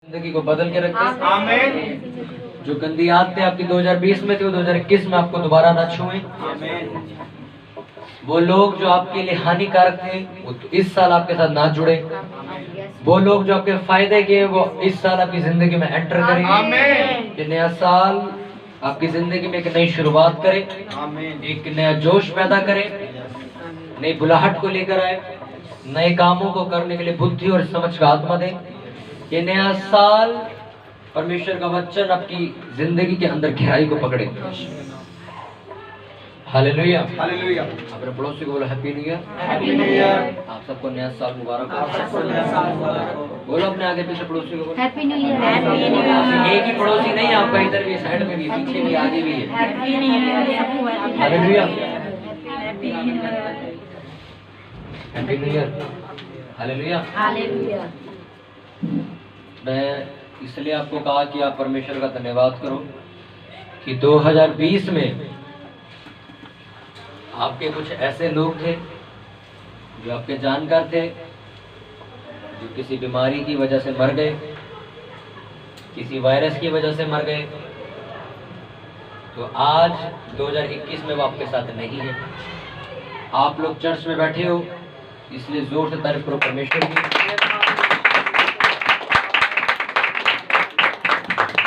जिंदगी को बदल के रखे। आमीन। जो गंदी आदतें आपकी 2020 में थी वो 2021 में आपको दोबारा ना छुएं। आमीन। वो लोग जो आपके लिए हानिकारक थे वो तो इस साल आपके साथ ना जुड़े। वो लोग जो आपके फायदे के वो इस साल आपकी जिंदगी में एंटर करें। आमीन। कि नया साल आपकी जिंदगी में एक नई शुरुआत करे, आमीन। एक नया जोश पैदा करे, नई बुलाहट को लेकर आए, नए कामों को करने के लिए बुद्धि और समझ का आत्मा दे। ये नया साल परमेश्वर का वचन आपकी जिंदगी के अंदर गहराई को पकड़े। हालेलुया। हालेलुया। अपने पड़ोसी को बोलो happy new year. Happy new year. आप सबको नया साल मुबारक आप सबको नया साल मुबारक हो। बोलो अपने आगे पीछे पड़ोसी को बोलो happy new year. Happy new year. एक ही पड़ोसी नहीं, आपका इधर भी, साइड में भी, पीछे भी, आगे भी है। Happy new year. Hallelujah. Happy new year. Happy new year. Hallelujah. Hallelujah. मैं इसलिए आपको कहा कि आप परमेश्वर का धन्यवाद करो कि 2020 में आपके कुछ ऐसे लोग थे जो आपके जानकार थे, जो किसी बीमारी की वजह से मर गए, किसी वायरस की वजह से मर गए। तो आज 2021 में वो आपके साथ नहीं है। आप लोग चर्च में बैठे हो, इसलिए जोर से तारीफ करो परमेश्वर की।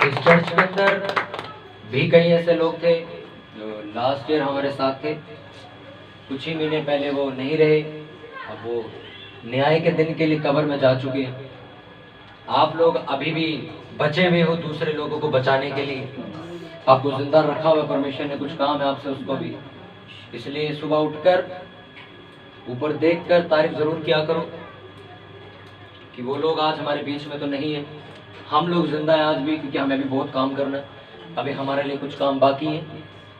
इस चर्च के अंदर भी कई ऐसे लोग थे जो लास्ट ईयर हमारे साथ थे, कुछ ही महीने पहले वो नहीं रहे, अब वो न्याय के दिन के लिए कब्र में जा चुके हैं। आप लोग अभी भी बचे हुए हो दूसरे लोगों को बचाने के लिए, आपको जिंदा रखा हुआ परमेश्वर ने, कुछ काम है आपसे उसको भी। इसलिए सुबह उठकर ऊपर देखकर तारीफ जरूर किया करो कि वो लोग आज हमारे बीच में तो नहीं है, हम लोग जिंदा हैं आज भी, क्योंकि हमें अभी बहुत काम करना है। अभी हमारे लिए कुछ काम बाकी है,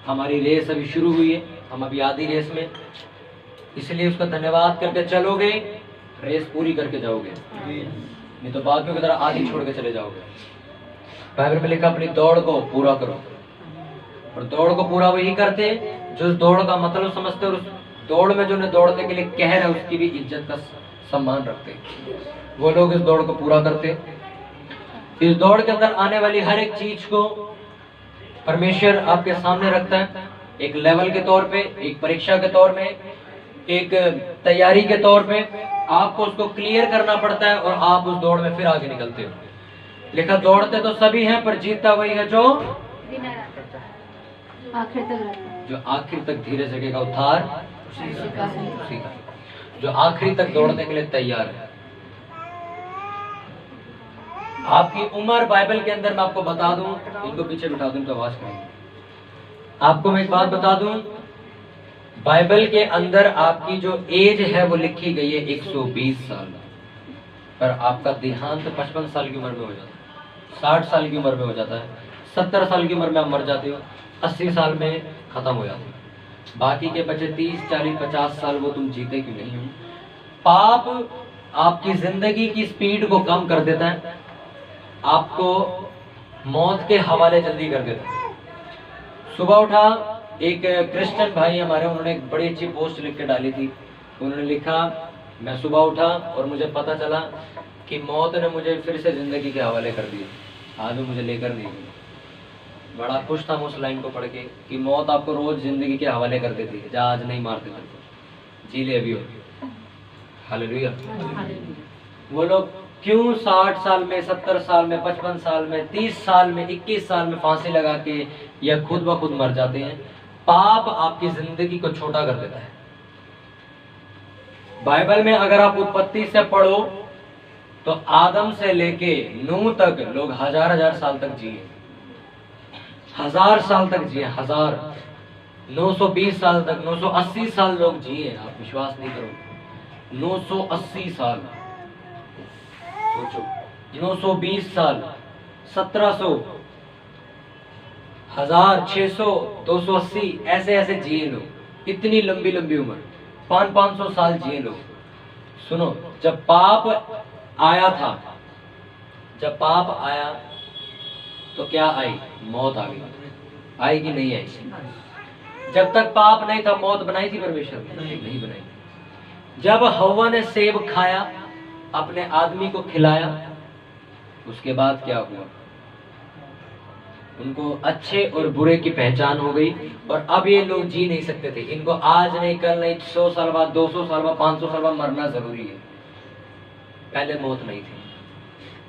हमारी रेस अभी शुरू हुई है, हम अभी आधी रेस में। इसलिए उसका धन्यवाद करके चलोगे, रेस पूरी करके जाओगे, नहीं तो बाकियों की तरह आधी छोड़ के चले जाओगे। बाइबल में लिखा अपनी दौड़ को पूरा करो, और दौड़ को पूरा वही करते जो उस दौड़ का मतलब समझते और उस दौड़ में जो उन्हें दौड़ने के लिए कह रहे उसकी भी इज्जत का सम्मान रखते। वो लोग इस दौड़ को पूरा करते। इस दौड़ के अंदर आने वाली हर एक चीज को परमेश्वर आपके सामने रखता है, एक लेवल के तौर पे, एक परीक्षा के तौर में, एक तैयारी के तौर पे। आपको उसको क्लियर करना पड़ता है और आप उस दौड़ में फिर आगे निकलते हो। लिखा दौड़ते तो सभी हैं पर जीतता वही है जो आखिर तक रहता है। जो आखिर तक धीरे जगह का उद्धार उसी का, जो आखिरी तक दौड़ने के लिए तैयार है। आपकी उम्र बाइबल के अंदर मैं आपको बता दूं, इनको पीछे बिठा दूं तो आवाज करेंगे। आपको मैं एक बात बता दूं, बाइबल के अंदर आपकी जो एज है वो लिखी गई है 120 साल, पर आपका देहांत 55 साल की उम्र में हो जाता है, 60 साल की उम्र में हो जाता है, 70 साल की उम्र में आप मर जाते हो, 80 साल में खत्म हो जाते हो। बाकी के बचे 30, 40, 50 साल वो तुम जीते क्यों नहीं हो। पाप आपकी जिंदगी की स्पीड को कम कर देता है, आपको मौत के हवाले जल्दी कर देता है। सुबह उठा, एक क्रिश्चियन भाई हमारे, उन्होंने एक बड़ी अच्छी पोस्ट लिख के डाली थी। उन्होंने लिखा, मैं सुबह उठा और मुझे पता चला कि मौत ने मुझे फिर से जिंदगी के हवाले कर दिया, आज वो मुझे लेकर नहीं गई। बड़ा खुश था मैं उस लाइन को पढ़ के कि मौत आपको रोज जिंदगी के हवाले कर देती है, जा आज नहीं मारते थे, जी ले अभी हो। हालेलुया। वो लोग क्यों 60 साल में, 70 साल में, 55 साल में, 30 साल में, 21 साल में फांसी लगा के या खुद ब खुद मर जाते हैं। पाप आपकी जिंदगी को छोटा कर देता है। बाइबल में अगर आप उत्पत्ति से पढ़ो तो आदम से लेके नूह तक लोग हजार साल तक जिए, 1000 साल तक जिए, 920 साल तक, 980 साल लोग जिए। आप विश्वास नहीं करो, 980 साल, सोचो, 920 साल, 1700, 1000, 600, 280, ऐसे ऐसे जिए लोग, इतनी लंबी लंबी उम्र, 500 साल जिए लोग। सुनो, जब पाप आया था, जब पाप आया तो क्या आई? मौत आ गई। आई कि नहीं आई? जब तक पाप नहीं था मौत बनाई थी परमेश्वर ने? नहीं बनाई। जब हव्वा ने सेब खाया, अपने आदमी को खिलाया, उसके बाद क्या हुआ, उनको अच्छे और बुरे की पहचान हो गई और अब ये लोग जी नहीं सकते थे। इनको आज नहीं, कल नहीं, 100 साल बाद, 200 साल बाद, 500 साल बाद मरना जरूरी है। पहले मौत नहीं थी।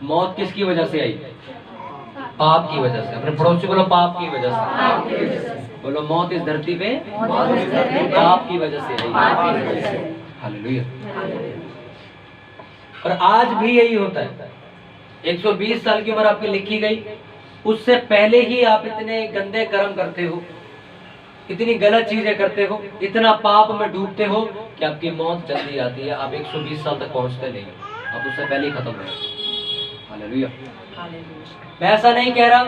मौत किसकी वजह से आई? पाप की वजह से। अपने पड़ोसी बोलो, पाप की वजह से। बोलो, मौत इस धरती पे पाप की वजह से आई। हालेलुया। और आज भी यही होता है। 120 साल की उम्र आपकी लिखी गई, उससे पहले ही आप इतने गंदे कर्म करते हो, इतनी गलत चीजें करते हो, इतना पाप में डूबते हो कि आपकी मौत जल्दी आती है। आप 120 साल तक पहुंचते नहीं, आप उससे पहले ही खत्म हो जाते। हालेलुया। मैं ऐसा नहीं कह रहा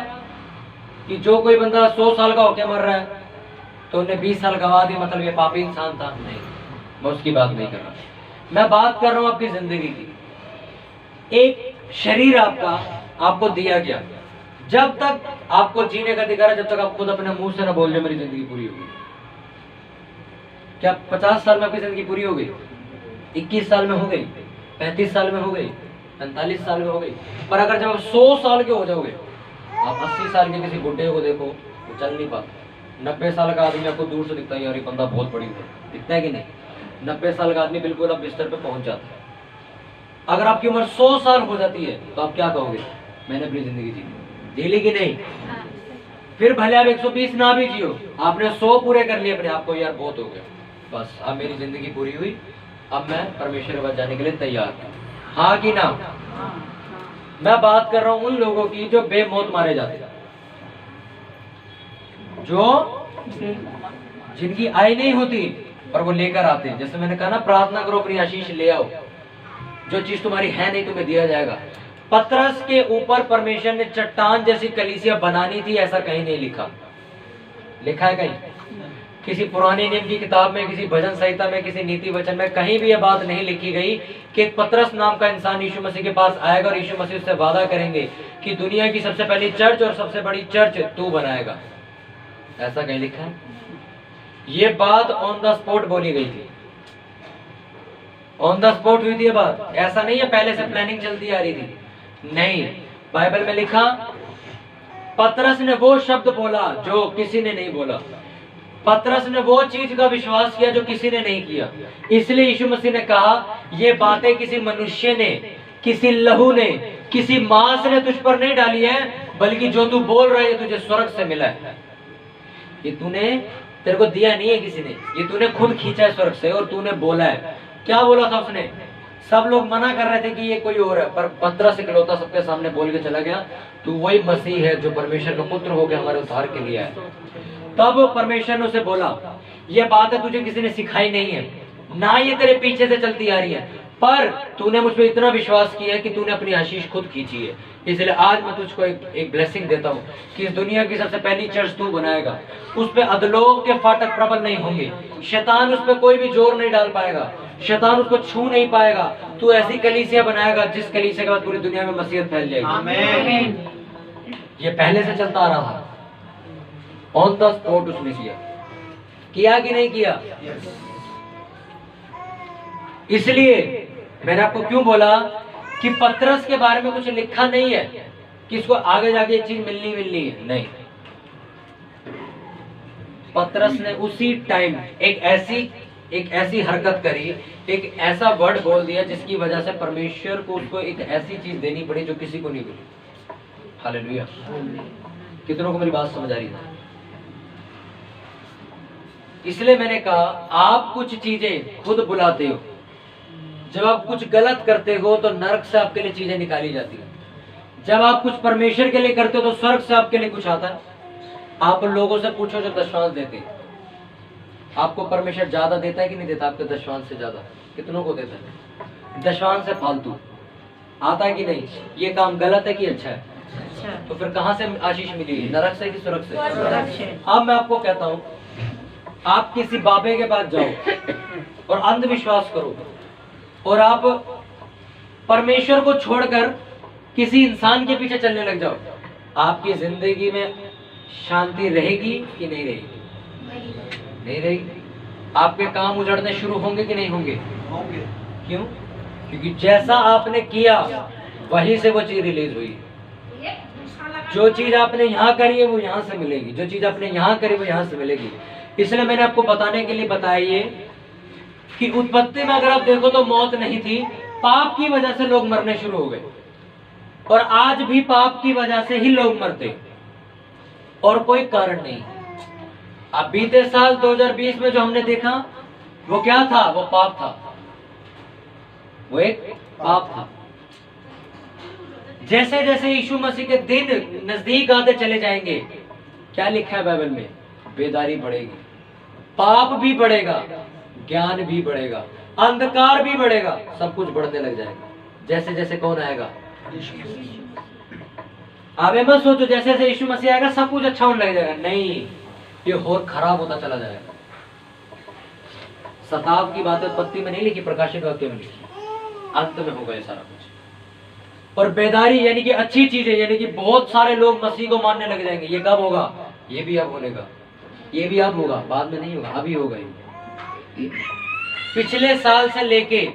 कि जो कोई बंदा 100 साल का होकर मर रहा है तो उन्हें 20 साल गवा दी, मतलब ये पापी इंसान था। नहीं, मैं उसकी बात नहीं कर रहा। मैं बात कर रहा हूं आपकी जिंदगी की। एक शरीर आपको दिया गया, जब तक आपको जीने का अधिकार है, जब तक आप खुद अपने मुंह से ना बोल जाए मेरी जिंदगी पूरी हो गई। क्या 50 साल में आपकी जिंदगी पूरी हो गई? 21 साल में हो गई, 35 साल में हो गई, 45 साल में हो गई। पर अगर जब आप 100 साल के हो जाओगे, आप 80 साल के किसी बुढ़े को देखो, वो चल नहीं पाता। 90 साल का आदमी आपको दूर से दिखता है, यार ये बंदा बहुत बड़ी हुआ, दिखता है कि नहीं? 90 साल का आदमी बिल्कुल आप बिस्तर पे पहुंच जाता है। अगर आपकी उम्र 100 साल हो जाती है तो आप क्या कहोगे? मैंने अपनी जिंदगी जी ली कि नहीं? फिर भले आप 120 ना भी जियो, आपने 100 पूरे कर लिए अपने आप को, यार बहुत हो गया, बस अब मेरी जिंदगी पूरी हुई, अब मैं परमेश्वर के पास जाने के लिए तैयार हूं। हाँ कि ना? मैं बात कर रहा हूं उन लोगों की जो बेमौत मारे जाते हैं, जो जिनकी आय नहीं होती और वो लेकर आते हैं। जैसे मैंने कहा ना, प्रार्थना करो अपनी आशीष ले आओ, जो चीज तुम्हारी है नहीं तुम्हें दिया जाएगा। पतरस के ऊपर परमेश्वर ने चट्टान जैसी कलीसिया बनानी थी, ऐसा कहीं नहीं लिखा। लिखा है कहीं? किसी पुराने नियम की किताब में, किसी भजन संहिता में, किसी नीति वचन में कहीं भी यह बात नहीं लिखी गई कि एक पतरस नाम का इंसान यीशु मसीह के पास आएगा और यीशु मसीह उससे वादा करेंगे कि दुनिया की सबसे पहली चर्च और सबसे बड़ी चर्च तू बनाएगा। ऐसा कहीं लिखा है? ये बात ऑन द स्पॉट बोली गई थी, ऑन द स्पॉट हुई थी ये बात। ऐसा नहीं है पहले से प्लानिंग चलती आ रही थी, नहीं। बाइबल में लिखा, पतरस ने वो शब्द बोला जो किसी ने नहीं बोला। पतरस ने वो चीज का विश्वास किया जो किसी ने नहीं किया। इसलिए यीशु मसीह ने कहा, ये बातें किसी मनुष्य ने, किसी लहू ने, किसी मांस ने तुझ पर नहीं डाली है, बल्कि जो तू बोल रहा है ये तुझे स्वर्ग से मिला है। ये तूने, तेरे को दिया नहीं है किसी ने, ये तूने खुद खींचा है स्वर्ग से और तूने बोला है। क्या बोला था उसने? सब लोग मना कर रहे थे कि ये कोई और है, पर पतरस इकलौता सबके सामने बोल के चला गया, तू वही मसीह है जो परमेश्वर का पुत्र होकर हमारे उद्धार के लिए आया। तब परमेश्वर ने उसे बोला, ये बात है तुझे किसी ने सिखाई नहीं है, ना ये तेरे पीछे से चलती आ रही है, पर तूने मुझ पर इतना विश्वास किया है कि तूने अपनी आशीष खुद खींची है। इसलिए आज मैं तुझको एक ब्लेसिंग देता हूँ कि इस दुनिया की सबसे पहली चर्च तू बनाएगा। उस पे अधलोक के फाटक प्रबल नहीं होंगे, शैतान उस पर कोई भी जोर नहीं डाल पाएगा, शैतान उसको छू नहीं पाएगा। तू ऐसी कलीसिया बनाएगा जिस कलीसिया के बाद पूरी दुनिया में मसीहत फैल जाएगी। आमीन। ये पहले से चलता आ रहा था, ऑन द स्पॉट उसने किया कि नहीं किया? इसलिए मैंने आपको क्यों बोला कि पतरस के बारे में कुछ लिखा नहीं है कि इसको आगे जाके एक चीज मिलनी है, नहीं। पतरस ने उसी टाइम एक ऐसी हरकत करी, एक ऐसा वर्ड बोल दिया जिसकी वजह से परमेश्वर को उसको एक ऐसी चीज देनी पड़ी जो किसी को नहीं मिली। हालेलुया। कितनों को मेरी बात समझ आ रही है? इसलिए मैंने कहा, आप कुछ चीजें खुद बुलाते हो। जब आप कुछ गलत करते हो तो नरक से आपके लिए चीजें निकाली जाती है। जब आप कुछ परमेश्वर के लिए करते हो तो स्वर्ग से आपके लिए कुछ आता है। आप लोगों से पूछो जो दशवांश देते हैं, आपको परमेश्वर ज्यादा देता है कि नहीं देता? आपके दशवांश से ज्यादा कितनों को देता है? दशवांश से फालतू आता है कि नहीं? ये काम गलत है कि अच्छा है? तो फिर कहां से आशीष मिली? नरक से कि स्वर्ग से? अब मैं आपको कहता हूं, आप किसी बाबे के पास जाओ और अंधविश्वास करो और आप परमेश्वर को छोड़कर किसी इंसान के पीछे चलने लग जाओ, आपकी जिंदगी में शांति रहेगी कि नहीं रहेगी? नहीं रहेगी। आपके काम उजड़ने शुरू होंगे कि नहीं होंगे? होंगे। क्यों? क्योंकि जैसा आपने किया वहीं से वो चीज रिलीज हुई। जो चीज आपने यहाँ करी है वो यहाँ से मिलेगी, जो चीज आपने यहाँ करी वो यहाँ से मिलेगी। इसलिए मैंने आपको बताने के लिए बताया ये कि उत्पत्ति में अगर आप देखो तो मौत नहीं थी, पाप की वजह से लोग मरने शुरू हो गए, और आज भी पाप की वजह से ही लोग मरते, और कोई कारण नहीं। अब बीते साल 2020 में जो हमने देखा वो क्या था? वो पाप था, वो एक पाप था। जैसे जैसे यीशु मसीह के दिन नजदीक आते चले जाएंगे, क्या लिखा है बाइबल में? बेदारी बढ़ेगी, पाप भी बढ़ेगा, ज्ञान भी बढ़ेगा, अंधकार भी बढ़ेगा, सब कुछ बढ़ने लग जाएगा। जैसे जैसे कौन आएगा? आप मत सोचो जैसे जैसे यीशु मसीह आएगा सब कुछ अच्छा होने लग जाएगा, नहीं, ये और खराब होता चला जाएगा। सताव की बात उत्पत्ति में नहीं लिखी, प्रकाशित वाक्य में लिखी, अंत में होगा ये सारा कुछ। और बेदारी यानी कि अच्छी चीजें, यानी कि बहुत सारे लोग मसीह को मानने लग जाएंगे। ये कब होगा? ये भी अब होगा, ये भी अब होगा, बाद में नहीं होगा, अभी होगा ये। पिछले साल से लेके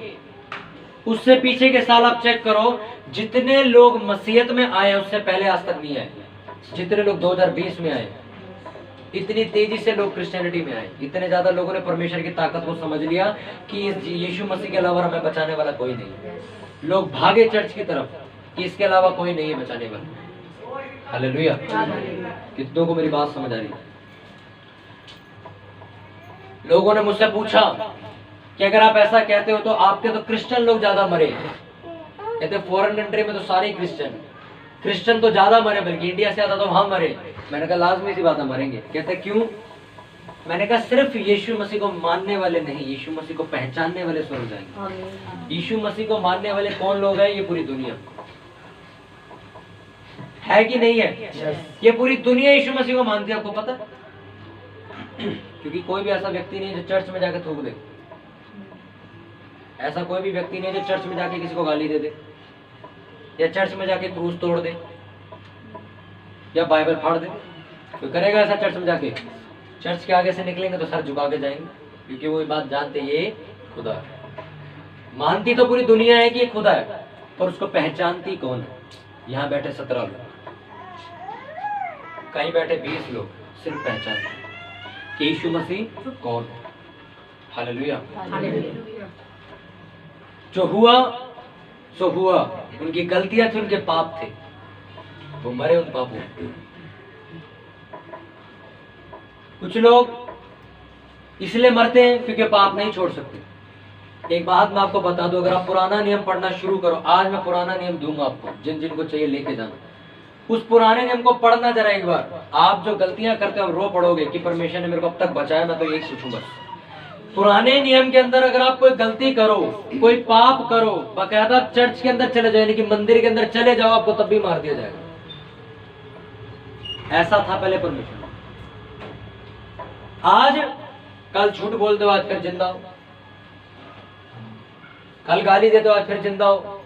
उससे पीछे के साल आप चेक करो, जितने लोग मसीहत में आए उससे पहले आज तक नहीं आए। जितने लोग 2020 में आए, इतनी तेजी से लोग क्रिश्चियनिटी में आए, इतने ज्यादा लोगों ने परमेश्वर की ताकत को समझ लिया कि यीशु मसीह के अलावा हमें बचाने वाला कोई नहीं। लोग भागे चर्च की तरफ कि इसके अलावा कोई नहीं है बचाने वाला। हालेलुया। कितनों को मेरी बात समझ आ रही है? लोगों ने मुझसे पूछा कि अगर आप ऐसा कहते हो तो आपके तो क्रिश्चियन लोग ज्यादा मरे। कहते फॉरेन कंट्री में तो सारे क्रिश्चियन तो ज्यादा मरे, बल्कि इंडिया से ज्यादा तो वहां मरे। मैंने कहा लाजमी सी बात है, मरेंगे। कहते क्यों? मैंने कहा सिर्फ यीशु मसीह को मानने वाले नहीं, यीशु मसीह को पहचानने वाले स्वर्ग जाएंगे। यीशु मसीह को मानने वाले कौन लोग हैं? ये पूरी दुनिया है कि नहीं है? ये पूरी दुनिया यीशु मसीह को मानती है, आपको पता? क्योंकि कोई भी ऐसा व्यक्ति नहीं जो चर्च में जाकर थूक दे। ऐसा कोई भी व्यक्ति नहीं जो चर्च में जाके किसी को गाली दे दे, या चर्च में जाके क्रूस तोड़ दे, या बाइबल फाड़ दे। तो करेगा ऐसा चर्च में जाके? चर्च के आगे से निकलेंगे तो सर झुका के जाएंगे, क्योंकि वो बात जानते ये खुदा है। मानती तो पूरी दुनिया है कि ये खुदा है, पर उसको पहचानती कौन है? यहाँ बैठे 17 लोग, कहीं बैठे 20 लोग, सिर्फ पहचानते कि यीशु मसीह कौन है। हालेलुया। जो हुआ सो हुआ, उनकी गलतियां थी, उनके पाप थे, वो मरे उन पापों। कुछ लोग इसलिए मरते हैं क्योंकि पाप नहीं छोड़ सकते। एक बात मैं आपको बता दूं, अगर आप पुराना नियम पढ़ना शुरू करो, आज मैं पुराना नियम दूंगा आपको, जिन जिनको चाहिए लेके जाना। उस पुराने नियम को पढ़ना जरा एक बार। आप जो गलतियां करते हो रो पड़ोगे कि परमेश्वर ने मेरे को अब तक बचाया, मैं तो यही सोचूंगा। पुराने नियम के अंदर अगर आप कोई गलती करो, कोई पाप करो, बाकायदा चर्च के अंदर चले जाओ, यानी कि मंदिर के अंदर चले जाओ, आपको तब भी मार दिया जाएगा। ऐसा था पहले परमेश्वर। आज कल झूठ बोलते हो, आज फिर जिंदा हो। कल गाली देते हो, आज फिर जिंदा हो।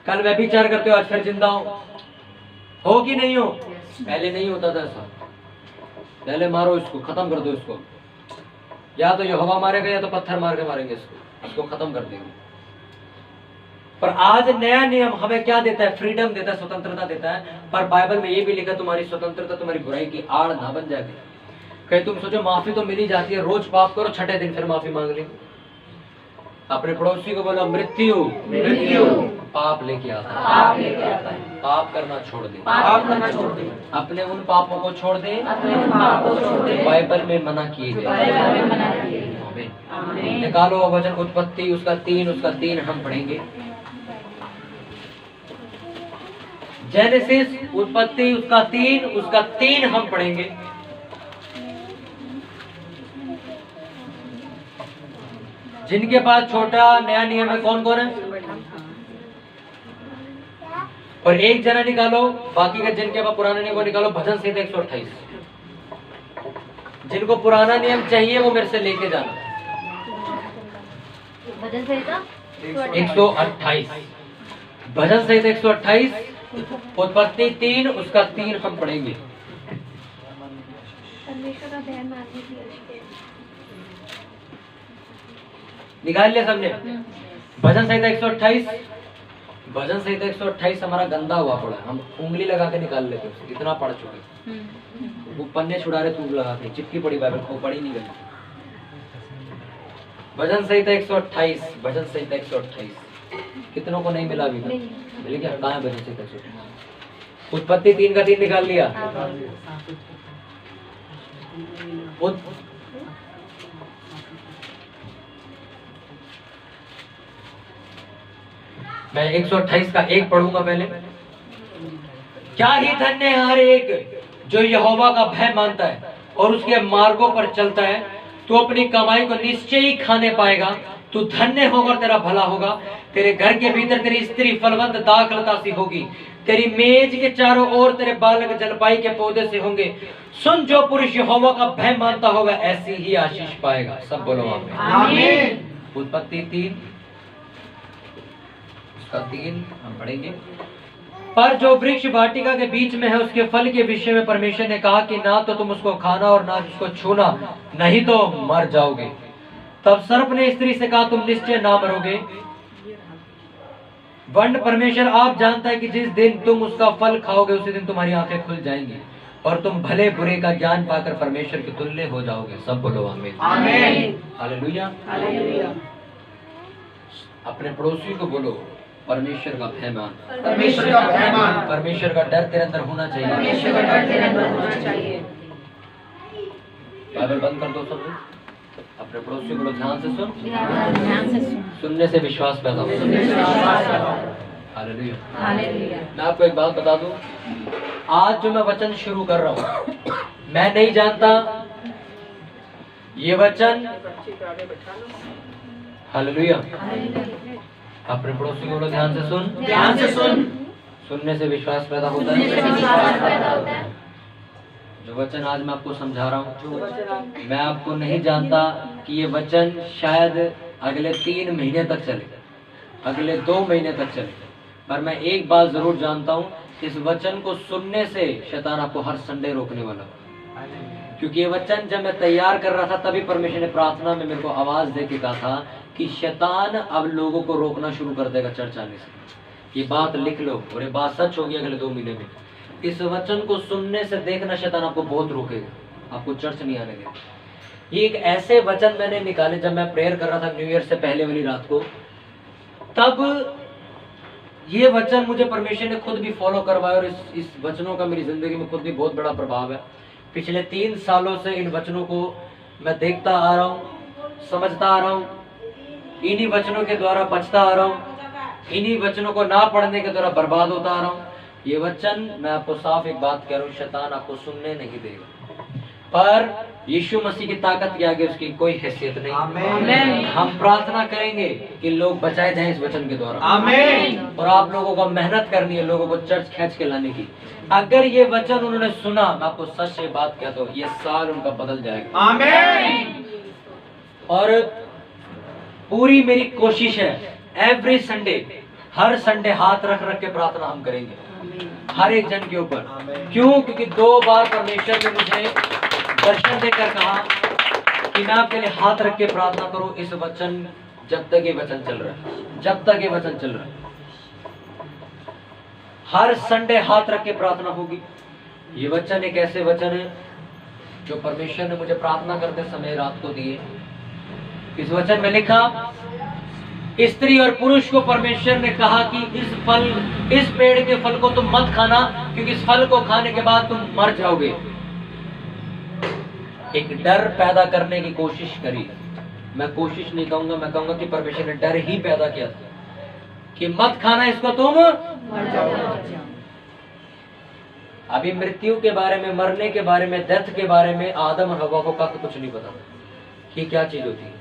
कल व्यभिचार करते हो, आज फिर जिंदा हो कि नहीं हो? पहले नहीं होता था ऐसा। पहले मारो इसको, खत्म कर दो इसको, या तो यहोवा मारेगा या तो पत्थर मार के मारेंगे इसको खत्म कर देंगे। पर आज नया नियम हमें क्या देता है? फ्रीडम देता है, स्वतंत्रता देता है। पर बाइबल में ये भी लिखा, तुम्हारी स्वतंत्रता तुम्हारी बुराई की आड़ ना बन जाए। कहीं तुम सोचो माफी तो मिली जाती है, रोज पाप करो, छठे दिन फिर माफी मांग ली। अपने पड़ोसी को बोलो मृत्यु पाप लेके आता है, पाप करना छोड़ दे, अपने उन पापों को छोड़ दे बाइबल में मना किए गए। निकालो वचन उत्पत्ति उसका 3 हम पढ़ेंगे। जेनेसिस उत्पत्ति उसका 3 हम पढ़ेंगे। जिनके पास छोटा नया नियम है कौन कौन है? और एक जना निकालो, बाकी का जिनके पास पुराना नियम को निकालो। भजन संहिता 128। जिनको पुराना नियम चाहिए वो मेरे से लेके जाना। भजन संहिता 128, भजन संहिता 128, उत्पत्ति 3 उसका 3 हम पढ़ेंगे। निकाल लिया सबने? भजन संहिता 128, भजन संहिता 128 हमारा गंदा हुआ पड़ा है, हम उंगली लगा के निकाल लेते हैं, इतना पढ़ चुके। वो पन्ने छुड़ा रहे थूक लगा के, चिपकी पड़ी बाइबल को, पढ़ी नहीं गई। भजन संहिता 128, भजन संहिता 128 कितनों को नहीं मिला अभी तक? मिल गया? कहाँ है भजन संहिता 128? उत्पत्ति 3 का 3 निकाल लिया। मैं 128 का 1 पढ़ूंगा पहले। क्या ही धन्य है हर एक जो यहोवा का भय मानता है और उसके मार्गों पर चलता है, तो अपनी कमाई को निश्चय ही खाने पाएगा। तू धन्य होगा और तेरा भला होगा। तेरे घर के भीतर तेरी स्त्री फलवंत दाखलता सी होगी, तेरी मेज के चारों ओर तेरे बालक जलपाई के पौधे से होंगे। सुन, जो पुरुष यहोवा का भय मानता होगा ऐसी ही आशीष पाएगा। सब बोलो आमीन। उत्पत्ति 3 उसका 3 हम पढ़ेंगे। पर जो वृक्ष वाटिका के बीच में है उसके फल के विषय में परमेश्वर ने कहा कि ना तो तुम उसको खाना और ना उसको छूना, नहीं तो मर जाओगे। तब सर्प ने स्त्री से कहा, तुम निश्चय ना मरोगे। वंड परमेश्वर आप जानता है कि जिस दिन तुम उसका फल खाओगे उसी दिन तुम्हारी आंखें खुल जाएंगी और तुम भले बुरे का ज्ञान पाकर परमेश्वर के तुल्य हो जाओगे। सब बोलो आमीन। आमीन। हालेलुया। हालेलुया। अपने पड़ोसी को बोलो, परमेश्वर का भय मान, परमेश्वर का भय मान, परमेश्वर का डर तेरे अंदर होना चाहिए, परमेश्वर का डर तेरे अंदर होना चाहिए। बाइबल बंद कर दो सब लोग। अपने पड़ोसी को बोलो, ध्यान से सुन, ध्यान से सुन, सुनने से विश्वास पैदा होता है। विश्वास पैदा होता है। हालेलुया। हालेलुया। मैं आपको एक बात बता दूं, आज जो मैं वचन शुरू कर रहा हूं, मैं नहीं जानता ये वचन, हालेलुया, अपने पड़ोसी को बोलो, ध्यान से सुन, ध्यान से सुन, सुनने से विश्वास पैदा होता सुनने से है। विश्वास पैदा होता है। जो वचन आज मैं आपको समझा रहा हूँ, मैं आपको नहीं जानता कि ये वचन शायद अगले 3 महीने तक चले, अगले 2 महीने तक चले, पर मैं एक बात जरूर जानता हूँ, इस वचन को सुनने से शैतान आपको हर संडे रोकने वाला। क्योंकि ये वचन जब मैं तैयार कर रहा था तभी परमेश्वर ने प्रार्थना में मेरे को आवाज दे के कहा था कि शैतान अब लोगों को रोकना शुरू कर देगा चर्च आने से। ये बात लिख लो और ये बात सच होगी अगले 2 महीने में। इस वचन को सुनने से देखना शैतान आपको बहुत रोकेगा, आपको चर्च नहीं आने देगा। ये एक ऐसे वचन मैंने निकाले जब मैं प्रेयर कर रहा था न्यू ईयर से पहले वाली रात को, तब ये वचन मुझे परमेश्वर ने खुद भी फॉलो करवाया और इस वचनों का मेरी जिंदगी में खुद भी बहुत बड़ा प्रभाव है। पिछले 3 सालों से इन वचनों को मैं देखता आ रहा हूँ, समझता आ रहा हूँ, इन्हीं वचनों के द्वारा बचता आ रहा हूँ, इन्हीं वचनों को ना पढ़ने के द्वारा बर्बाद होता आ रहा हूँ। ये वचन, मैं आपको साफ एक बात कह रहा हूँ, शैतान आपको सुनने नहीं देगा, पर यीशु मसीह की ताकत के आगे उसकी कोई हैसियत नहीं। आमीन। हम प्रार्थना करेंगे कि लोग बचाए जाएं इस वचन के द्वारा। आमीन। और आप लोगों को मेहनत करनी है लोगों को चर्च खींच के लाने की। अगर ये वचन उन्होंने सुना, मैं आपको सच से बात कहता हूँ, ये साल उनका बदल जाएगा। आमीन। और पूरी मेरी कोशिश है, एवरी संडे, हर संडे हाथ रख रख के प्रार्थना हम करेंगे हर एक जन के ऊपर। क्यों? क्योंकि 2 बार परमेश्वर ने मुझे दर्शन देकर कहा कि मैं आपके लिए हाथ रख के प्रार्थना करूं इस वचन, जब तक ये वचन चल रहा है, जब तक ये वचन चल रहा है। हर संडे हाथ रख के प्रार्थना होगी। ये वचन एक ऐसे वचन है जो परमेश्वर ने मुझे प्रार्थना करते समय रात को दिए। इस वचन में लिखा, स्त्री और पुरुष को परमेश्वर ने कहा कि इस पेड़ के फल को तुम मत खाना, क्योंकि इस फल को खाने के बाद तुम मर जाओगे। एक डर पैदा करने की कोशिश करी। मैं कोशिश नहीं कहूंगा, मैं कहूंगा कि परमेश्वर ने डर ही पैदा किया था कि मत खाना इसको, तुम मर जाओ। अभी मृत्यु के बारे में, मरने के बारे में, डेथ के बारे में आदम और हवा को कुछ नहीं पता कि क्या चीज होती है।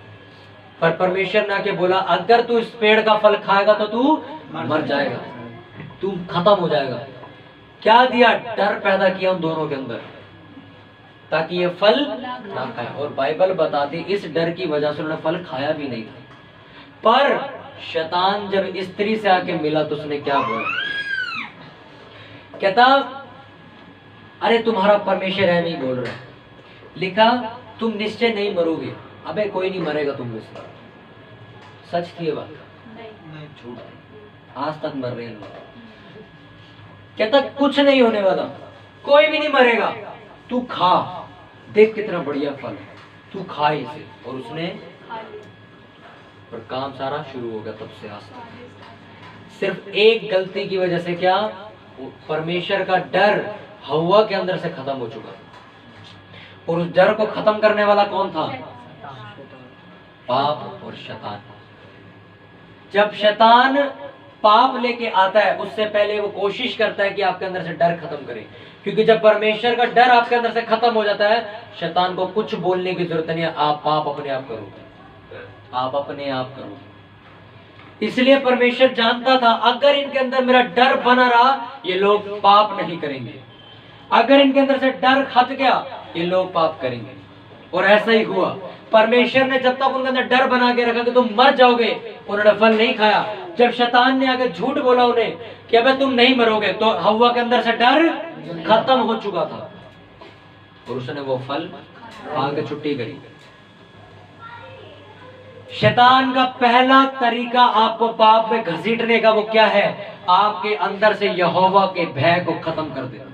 पर परमेश्वर ने आके बोला, अगर तू इस पेड़ का फल खाएगा तो तू मर जाएगा, तू खत्म हो जाएगा। क्या दिया? डर पैदा किया उन दोनों के अंदर ताकि ये फल ना खाए। और बाइबल बताती इस डर की वजह से उन्होंने फल खाया भी नहीं था। पर शैतान जब स्त्री से आके मिला तो उसने क्या बोला? कहता, अरे तुम्हारा परमेश्वर है नहीं बोल रहा है, लिखा तुम निश्चय नहीं मरोगे। अबे कोई नहीं मरेगा तुम में से। सच थी ये बात? नहीं, झूठ। आज तक मर रहे हैं लोग। कहता कुछ नहीं होने वाला, कोई भी नहीं मरेगा, तू खा, देख कितना बढ़िया फल है, तू खा इसे। और उसने और काम सारा शुरू हो गया तब से आज तक। सिर्फ एक गलती की वजह से क्या, परमेश्वर का डर हव्वा के अंदर से खत्म हो चुका। और उस डर को खत्म करने वाला कौन था? पाप और शैतान। जब शैतान पाप लेके आता है, उससे पहले वो कोशिश करता है कि आपके अंदर से डर खत्म करे, क्योंकि जब परमेश्वर का डर आपके अंदर से खत्म हो जाता है, शैतान को कुछ बोलने की जरूरत नहीं है, आप पाप अपने आप करोगे, आप अपने आप करोगे। इसलिए परमेश्वर जानता था अगर इनके अंदर मेरा डर बना रहा, ये लोग पाप नहीं करेंगे। अगर इनके अंदर से डर हट गया, ये लोग पाप करेंगे। और ऐसा ही हुआ। परमेश्वर ने जब तक उनके अंदर डर बना के रखा कि तुम मर जाओगे, उन्होंने फल नहीं खाया। जब शैतान ने आगे झूठ बोला उन्हें कि अबे तुम नहीं मरोगे, तो हव्वा के अंदर से डर खत्म हो चुका था और उसने वो फल आगे छुट्टी करी। शैतान का पहला तरीका आपको पाप में घसीटने का वो क्या है? आपके अंदर से यहोवा के भय को खत्म कर देना,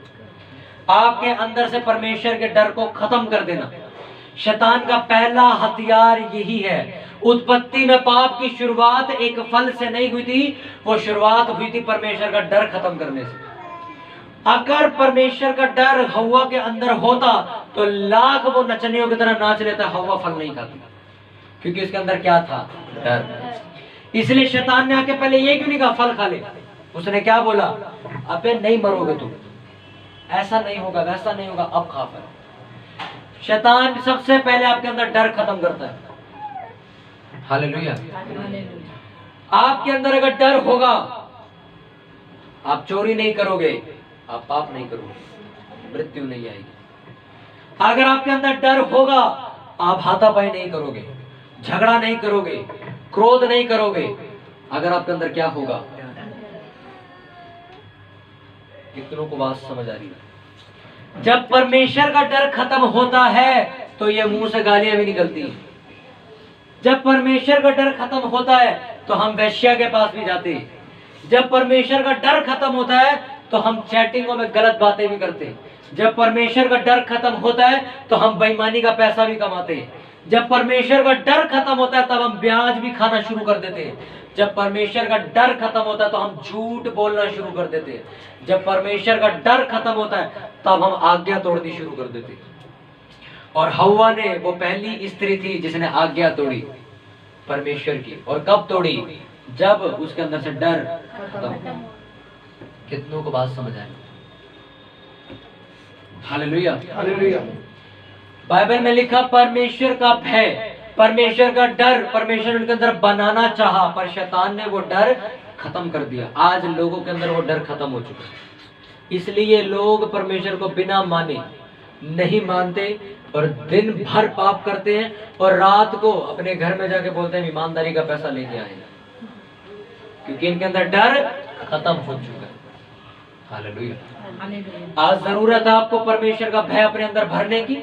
आपके अंदर से परमेश्वर के डर को खत्म कर देना। शैतान का पहला हथियार यही है। उत्पत्ति में पाप की शुरुआत एक फल से नहीं हुई थी, वो शुरुआत हुई थी परमेश्वर का डर खत्म करने से। अगर परमेश्वर का डर हव्वा के अंदर होता तो लाख वो नचनियों की तरह नाच लेता, हव्वा फल नहीं खाती, क्योंकि उसके अंदर क्या था? डर। इसलिए शैतान ने आके पहले ये क्यों नहीं कहा फल खा ले? उसने क्या बोला? अबे नहीं मरोगे तुम, ऐसा नहीं होगा, वैसा नहीं होगा, अब खा फल। शैतान सबसे पहले आपके अंदर डर खत्म करता है। हालेलुया। आपके अंदर अगर डर होगा, आप चोरी नहीं करोगे, आप पाप नहीं करोगे, मृत्यु नहीं आएगी। अगर आपके अंदर डर होगा, आप हाथापाई नहीं करोगे, झगड़ा नहीं करोगे, क्रोध नहीं करोगे। अगर आपके अंदर क्या होगा? कितनों को बात समझ आ रही है? जब परमेश्वर का डर खत्म होता है तो ये मुंह से गालियां भी निकलती हैं। जब परमेश्वर का डर खत्म होता है तो हम वेश्या के पास भी जाते हैं। जब परमेश्वर का डर खत्म होता है तो हम चैटिंगों में गलत बातें भी करते हैं। जब परमेश्वर का डर खत्म होता है तो हम बेईमानी का पैसा भी कमाते हैं। जब परमेश्वर का डर खत्म होता है तब हम ब्याज भी खाना शुरू कर देते हैं। जब परमेश्वर का डर खत्म होता है तो हम झूठ बोलना शुरू कर देते हैं। जब परमेश्वर का डर खत्म होता है तब हम आज्ञा तोड़नी शुरू कर देते हैं। और हव्वा ने वो पहली स्त्री थी जिसने आज्ञा तोड़ी परमेश्वर की। और कब तोड़ी? जब उसके अंदर से डर खत्म। कितनों को बात समझ आई? Hallelujah, hallelujah. बाइबल में लिखा परमेश्वर का भय, परमेश्वर का डर परमेश्वर उनके अंदर बनाना चाहा, पर शैतान ने वो डर खत्म कर दिया। आज लोगों के अंदर वो डर खत्म हो चुका है। इसलिए लोग परमेश्वर को बिना माने नहीं मानते और दिन भर पाप करते हैं और रात को अपने घर में जाके बोलते हैं ईमानदारी का पैसा लेके आएगा, क्योंकि इनके अंदर डर खत्म हो चुका है। हालेलुया। आज जरूरत है आपको परमेश्वर का भय अपने अंदर भरने की।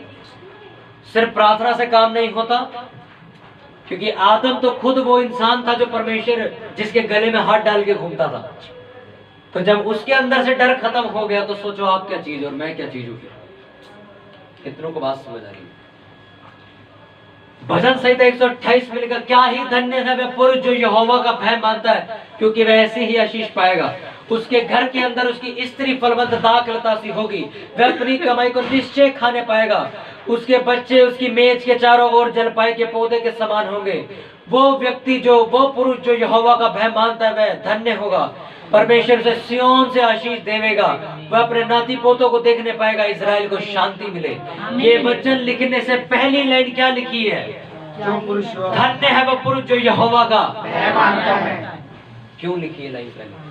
सिर्फ प्रार्थना से काम नहीं होता, क्योंकि आदम तो खुद वो इंसान था जो परमेश्वर जिसके गले में हाथ डाल के घूमता था। तो जब उसके अंदर से डर खत्म हो गया तो सोचो आप क्या चीज और मैं क्या चीज हूँ। कितनों को बात समझ आ रही है? भजन संहिता 128 में लिखा, क्या ही धन्य है वह पुरुष जो यहोवा का भय मानता है, क्योंकि वह ऐसे ही आशीष पाएगा। उसके घर के अंदर उसकी स्त्री फलवंत दाखलता सी होगी, वह अपनी कमाई को निश्चय खाने पाएगा। उसके बच्चे उसकी मेज के चारों ओर जलपाई के पौधे के समान होंगे। वो पुरुष जो यहोवा का भय मानता है वह धन्य होगा। परमेश्वर से सियोन से आशीष देवेगा, वह अपने नाती पोतों को देखने पाएगा, इजराइल को शांति मिले। ये वचन लिखने से पहली लाइन क्या लिखी है? जो पुरुष धन्य है वह पुरुष जो यहोवा का भय मानता है। क्यों लिखी है लाइन पहले?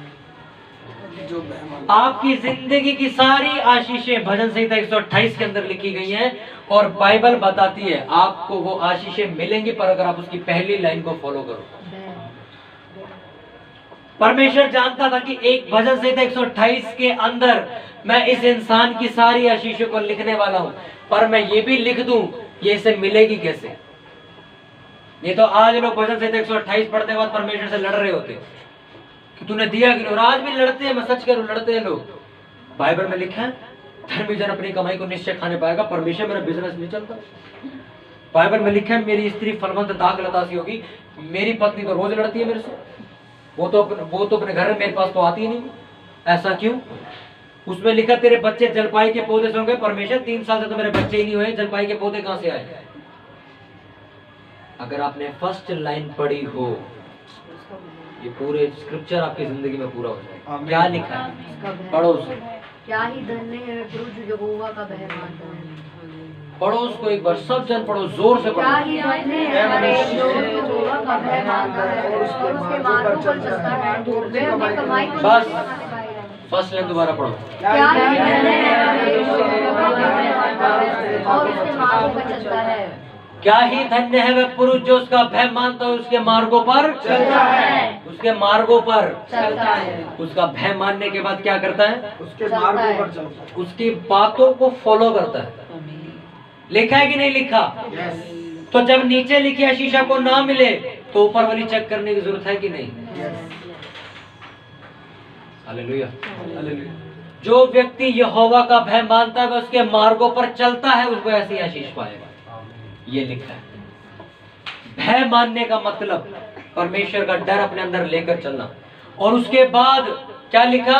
जो भय मानता आपकी जिंदगी की सारी आशीषें भजन संहिता 128 के अंदर लिखी गई हैं और बाइबल बताती है आपको वो आशीषें मिलेंगी, पर अगर आप उसकी पहली लाइन को फॉलो करो। परमेश्वर जानता था कि एक भजन संहिता 128 के अंदर मैं इस इंसान की सारी आशीषों को लिखने वाला हूं, पर मैं ये भी लिख दूं ये इसे मिलेगी कैसे? ये तो आज लोग भजन संहिता 128 पढ़ने के बाद परमेश्वर से लड़ रहे होते। कि तूने दिया कि नहीं। और आज भी लड़ते हैं, मैं सच कह रहा हूं, लड़ते हैं लोग। बाइबल में लिखा है धर्मी जन अपनी कमाई को निश्चय खाने पाएगा, परमेश्वर मेरा बिजनेस नहीं चलता। बाइबल में लिखा है मेरी स्त्री फलवंत दाग लतासी होगी, मेरी पत्नी तो रोज लड़ती है मेरे से, वो तो अपने घर में मेरे पास तो आती ही नहीं। ऐसा क्यों? उसमें लिखा तेरे बच्चे जलपाई के पौधे से होंगे। परमेश्वर 3 साल से तो मेरे बच्चे ही नहीं हुए, जलपाई के पौधे कहां से आए? अगर आपने फर्स्ट लाइन पढ़ी हो, ये पूरे स्क्रिप्चर आपकी जिंदगी में पूरा हो जाएगा। क्या लिखा है? पढ़ो उसे। क्या ही धन्य है पुरुष जो यहोवा का भय मानता है। पढ़ो उसको एक बार, सब जन पढ़ो, जोर से क्या पढ़ो। ही धन्य है मनुष्य जो यहोवा का भय मानता है और उसके मार्गों पर चलता है, वे अपनी कमाई को बस। निश्चय खाने पाएगा। फर्स्ट लाइन दोबारा पढ़ो। क्या ही धन्य है मनुष्य जो यहोवा का भय मानता है और उसके मार्गों पर चलता है। क्या ही धन्य है वह पुरुष जो उसका भय मानता है, उसके मार्गों पर चलता है, उसके मार्गों पर चलता है, उसका भय मानने के बाद क्या करता है? उसके मार्गों पर चलता है। उसकी बातों को फॉलो करता है। लिखा है कि नहीं लिखा? यस, तो जब नीचे लिखी आशीषा को ना मिले तो ऊपर वाली चेक करने की जरूरत है कि नहीं? Yes, hallelujah. जो व्यक्ति यहोवा का भय मानता है वह उसके मार्गों पर चलता है, उसको ऐसी आशीष पाएगा। ये लिखा है। भय मानने का मतलब परमेश्वर का डर अपने अंदर लेकर चलना। और उसके बाद क्या लिखा?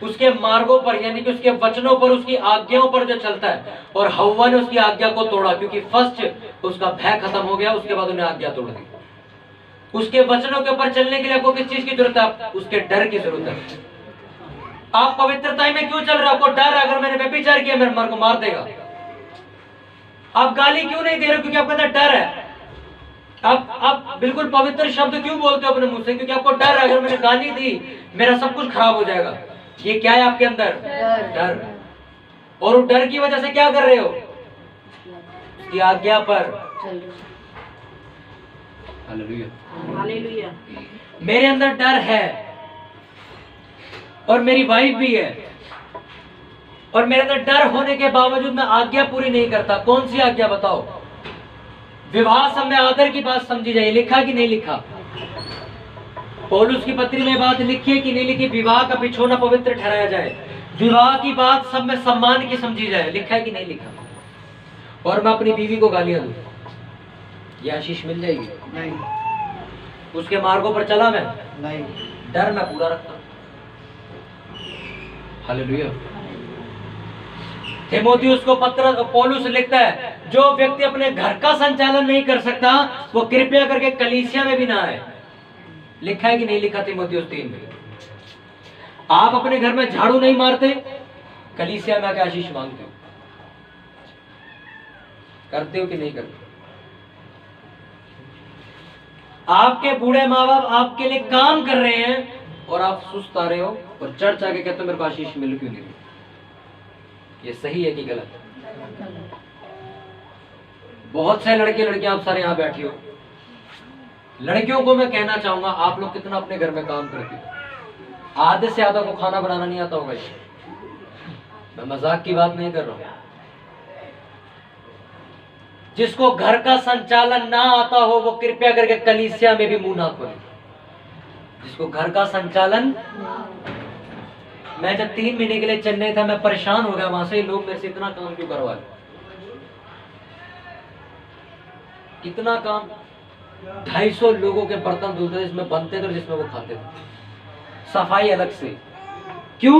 उसके मार्गों पर, यानी कि उसके वचनों पर, उसकी आज्ञाओं पर जो चलता है। और हव्वा ने उसकी आज्ञा को तोड़ा, क्योंकि फर्स्ट उसका भय खत्म हो गया, उसके बाद उन्हें आज्ञा तोड़ दी। उसके वचनों के ऊपर चलने के लिए आपको किस चीज की जरूरत है? उसके डर की जरूरत है। आप पवित्रता में क्यों चल रहे हो? आपको डर है अगर मैंने व्यभिचार किया मेरे मर को मार देगा। आप गाली क्यों नहीं दे रहे हो? क्योंकि आपके अंदर डर है। आप बिल्कुल पवित्र शब्द क्यों बोलते हो अपने मुंह से? क्योंकि आपको डर है अगर मैंने गाली दी मेरा सब कुछ खराब हो जाएगा। ये क्या है आपके अंदर? डर। और उस डर की वजह से क्या कर रहे हो? उसकी आज्ञा पर। हालेलुया। मेरे अंदर डर है और मेरी वाइफ भी है, और मेरे अंदर डर होने के बावजूद मैं आज्ञा पूरी नहीं करता। कौन सी आज्ञा बताओ? विवाह समय आदर की बात समझी जाए। लिखा कि नहीं लिखा? पौलुस की पत्री में बात लिखी है कि नहीं लिखी? विवाह का बिछोना पवित्र ठहराया जाए, विवाह की बात सब में सम्मान की समझी जाए। लिखा है कि नहीं लिखा? और मैं अपनी बीवी को गालियां दूं, ये आशीष मिल जाएगी? नहीं, उसके मार्गों पर चला मैं, नहीं, डर मैं पूरा रखता हूं। हालेलुया। तीमुथियुस को पत्र पौलुस लिखता है, जो व्यक्ति अपने घर का संचालन नहीं कर सकता वो कृपया करके कलीसिया में भी ना आए। लिखा है कि नहीं लिखा? तीमुथियुस 3 में। आप अपने घर में झाड़ू नहीं मारते, कलीसिया में आके आशीष मांगते हो। करते हो कि नहीं करते? आपके बूढ़े माँ बाप आपके लिए काम कर रहे हैं और आप सुस्त आ रहे हो और चर्च आके कहते हो मेरे को आशीष मिल क्यों नहीं रही? ये सही है कि गलत? बहुत से लड़के लड़कियां आप सारे यहां बैठी हो। लड़कियों को मैं कहना चाहूंगा, आप लोग कितना अपने घर में काम करते हो? आधे से आधा को खाना बनाना नहीं आता होगा। मैं मजाक की बात नहीं कर रहा हूं। जिसको घर का संचालन ना आता हो वो कृपया करके कलीसिया में भी मुंह ना खोले। जिसको घर का संचालन, मैं जब 3 महीने के लिए चेन्नई था, मैं परेशान हो गया। वहां से लोग मेरे से इतना काम क्यों करवा रहे? कितना काम? 250 लोगों के बर्तन धुलते थे, जिसमें बनते थे और जिसमें वो खाते थे। सफाई अलग से। क्यों?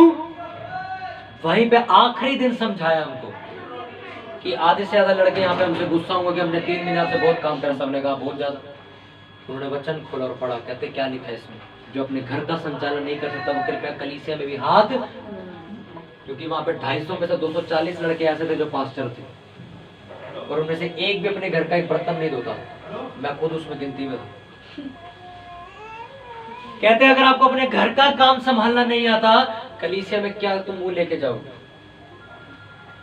वहीं पे आखिरी दिन समझाया हमको कि आधे से ज्यादा लड़के यहाँ पे हमसे गुस्सा होंगे कि हमने 3 महीने से बहुत काम करा। सबने कहा बहुत ज्यादा। उन्होंने वचन खोला और पढ़ा, कहते क्या लिखा है इसमें? जो अपने घर का संचालन नहीं कर सकता वो कृपया कलीसिया में भी हाथ, क्योंकि वहां पे 250 में से 240 लड़के ऐसे थे जो पास्टर थे और उनमें से एक भी अपने घर का एक बर्तन नहीं धोता। मैं खुद उसमें गिनती में था। कहते अगर आपको अपने घर का काम संभालना नहीं आता, कलीसिया में क्या तुम मुंह लेके जाओगे?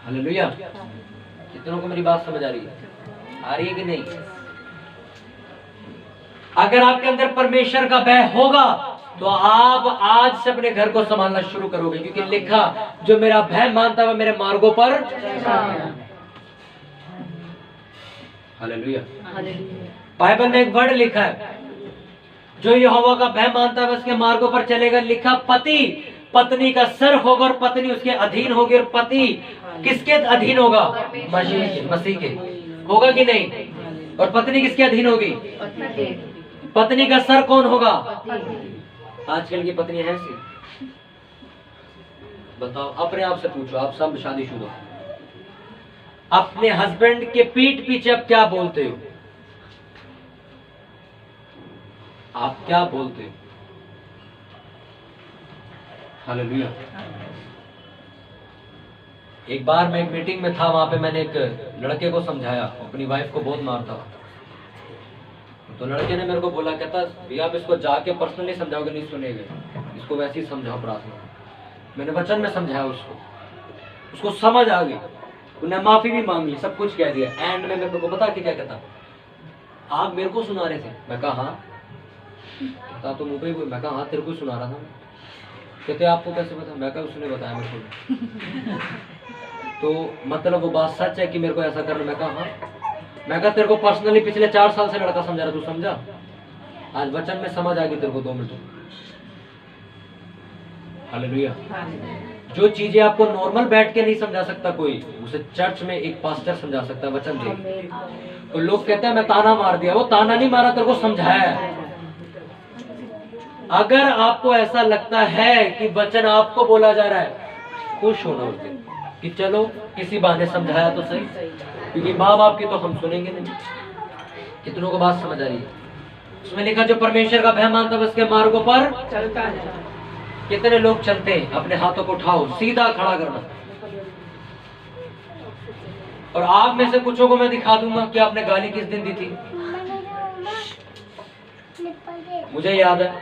हालेलुया। कितनों को मेरी बात समझ आ रही है? आ रही है कि नहीं? अगर आपके अंदर परमेश्वर का भय होगा तो आप आज से अपने घर को संभालना शुरू करोगे, क्योंकि लिखा जो मेरा भय मानता है मेरे मार्गों पर। हालेलुया। बाइबल में एक वर्ड लिखा है, जो यहोवा का भय मानता है उसके मार्गों पर चलेगा। लिखा पति पत्नी का सर होगा और पत्नी उसके अधीन होगी। और पति किसके अधीन होगा? मसीह के होगा कि नहीं? और पत्नी किसके अधीन होगी? पत्नी का सर कौन होगा? आजकल की पत्नी है ऐसी? बताओ, अपने आप से पूछो, आप सब शादीशुदा, अपने हस्बैंड के पीठ पीछे आप क्या बोलते हो? आप क्या बोलते हो? हालेलुया। एक बार मैं एक मीटिंग में था, वहां पे मैंने एक लड़के को समझाया, अपनी वाइफ को बहुत मारता। तो लड़के ने मेरे को बोला, कहता भैया आप इसको जाके पर्सनली समझाओगे, नहीं सुनेंगे, इसको वैसे ही समझाओ प्रार्थना। मैंने वचन में समझाया उसको समझ आ गई, उन्हें माफी भी मांग ली, सब कुछ कह दिया। एंड में मेरे को बता के क्या कहता, आप मेरे को सुना रहे थे? मैं कहा हाँ। कहता तो मुझे ही, मैं कहा हाँ तेरे को सुना रहा था। कहते आपको कैसे पता? मैं कहा उसने बताया मेरे को। तो मतलब वो बात सच है कि मेरे को ऐसा करना? मैं कहा हाँ। मैं कहा तेरे को पर्सनली पिछले 4 साल से लड़का समझा रहा, तू समझा? आज वचन में समझ आ गई तेरे को 2 मिनट। हालेलुया। जो चीजें आपको नॉर्मल बैठ के नहीं समझा सकता कोई, उसे चर्च में एक पास्टर समझा सकता है वचन दे। तो लोग कहते हैं मैं ताना मार दिया, वो ताना नहीं मारा, तेरे को समझाया है। अगर आपको ऐसा लगता है कि वचन आपको बोला जा रहा है, खुश होना उस दिन कि चलो किसी बहाने समझाया तो सही, क्योंकि माँ बाप की तो हम सुनेंगे नहीं। कितनों को बात समझ आ रही है? उसमें लिखा जो परमेश्वर का भय मानता है उसके मार्गों पर चलता है। कितने लोग चलते हैं? अपने हाथों को उठाओ, सीधा खड़ा करना। और आप में से कुछों को मैं दिखा दूंगा कि आपने गाली किस दिन दी थी। मुझे याद है,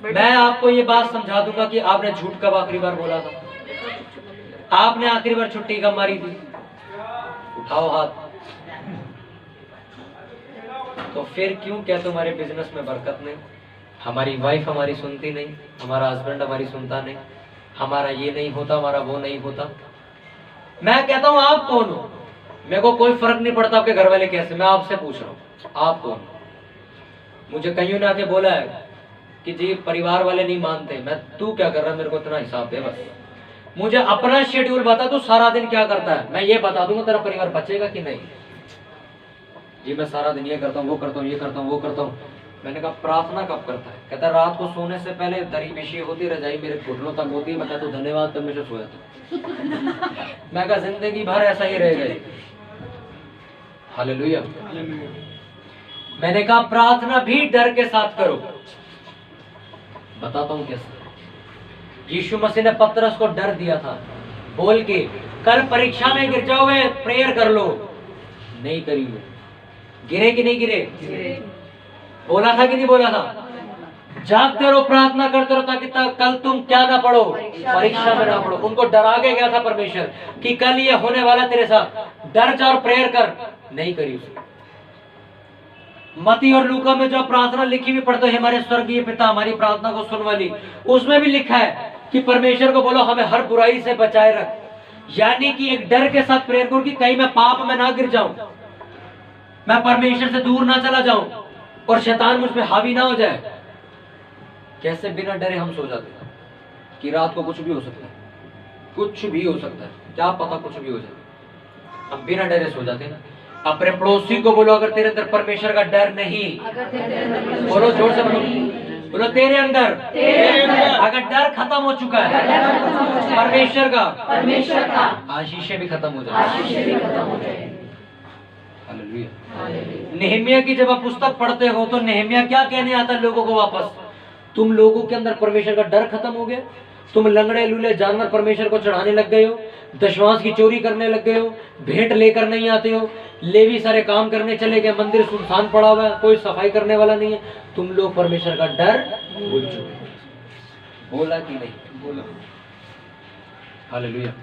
मैं आपको ये बात समझा दूंगा कि आपने झूठ कब आखिरी बार बोला था, आपने आखिरी बार छुट्टी कब मारी थी। उठाओ हाथ। तो फिर क्यों क्या तुम्हारे बिजनेस में बरकत नहीं? हमारी वाइफ हमारी सुनती नहीं, हमारा हस्बैंड हमारी सुनता नहीं, हमारा ये नहीं होता, हमारा वो नहीं होता। मैं कहता हूं आप कौन हो? मेरे को कोई फर्क नहीं पड़ता आपके घर वाले कैसे, मैं आपसे पूछ रहा हूं आप कौन हो? मुझे कईयों ने आके बोला है कि जी परिवार वाले नहीं मानते। मैं तू क्या कर रहा है मेरे को इतना हिसाब दे, बस मुझे अपना शेड्यूल बता, तू सारा दिन क्या करता है, मैं ये बता दूंगा तेरा परिवार बचेगा कि नहीं। जी मैं सारा दिन ये करता हूँ, वो करता हूँ, ये करता हूँ, वो करता हूँ। मैंने कहा प्रार्थना कब करता है? कहता है रात को सोने से पहले दरी बिछी होती, रजाई मेरे घुटनों तक होती है। मैं कहता हूँ धन्यवाद तुम मुझे सोया था। मैं कहा जिंदगी भर ऐसा ही रहेगा। हालेलुया। मैंने कहा प्रार्थना भी डर के साथ करो। बताता हूँ कैसे। यीशु मसीह ने पतरस को डर दिया था, बोल के कल परीक्षा में गिर जाओगे, प्रेयर कर लो। नहीं करी वो, गिरे कि नहीं गिरे? बोला था कि नहीं बोला था? जागते रहो, प्रार्थना करते रहो, ताकि कल तुम क्या ना पढ़ो, परीक्षा में ना पढ़ो। उनको डरा के गया था परमेश्वर कि कल ये होने वाला तेरे साथ, डर जा और प्रेयर कर। नहीं करी उसने। मती और लूका में जो प्रार्थना लिखी हुई पढ़ते हैं, हमारे स्वर्गीय पिता हमारी प्रार्थना को सुन वाली, उसमें भी लिखा है कि परमेश्वर को बोलो हमें हर बुराई से बचाए रख। यानी कि एक डर के साथ प्रेयर करो कि कहीं मैं पाप में ना गिर जाऊं, मैं परमेश्वर से दूर ना चला जाऊं और शैतान मुझ पे हावी ना हो जाए। कैसे बिना डरे हम सो जाते हैं कि रात को कुछ भी हो सकता है, कुछ भी हो सकता है, क्या पता कुछ भी हो जाए। हम बिना डरे सो जाते हैं ना। अपने पड़ोसी को बोलो अगर तेरे अंदर परमेश्वर का डर नहीं, बोलो जोर से बोलो तेरे अंदर अगर डर खत्म हो चुका है परमेश्वर का, आशीषें भी खत्म हो जाए। नेहमिया की जब आप पुस्तक पढ़ते हो तो नेहमिया क्या कहने आता है लोगों को वापस? तुम लोगों के अंदर परमेश्वर का डर खत्म हो गया, तुम लंगड़े लूले जानवर परमेश्वर को चढ़ाने लग गए हो, दशमांश की चोरी करने लग गए हो, भेंट लेकर नहीं आते हो, लेवी सारे काम करने चले गए, मंदिर सुनसान पड़ा हुआ है, कोई सफाई करने वाला नहीं है, तुम लोग परमेश्वर का डर भूल चुके। बोला कि नहीं? बोला। हालेलुया।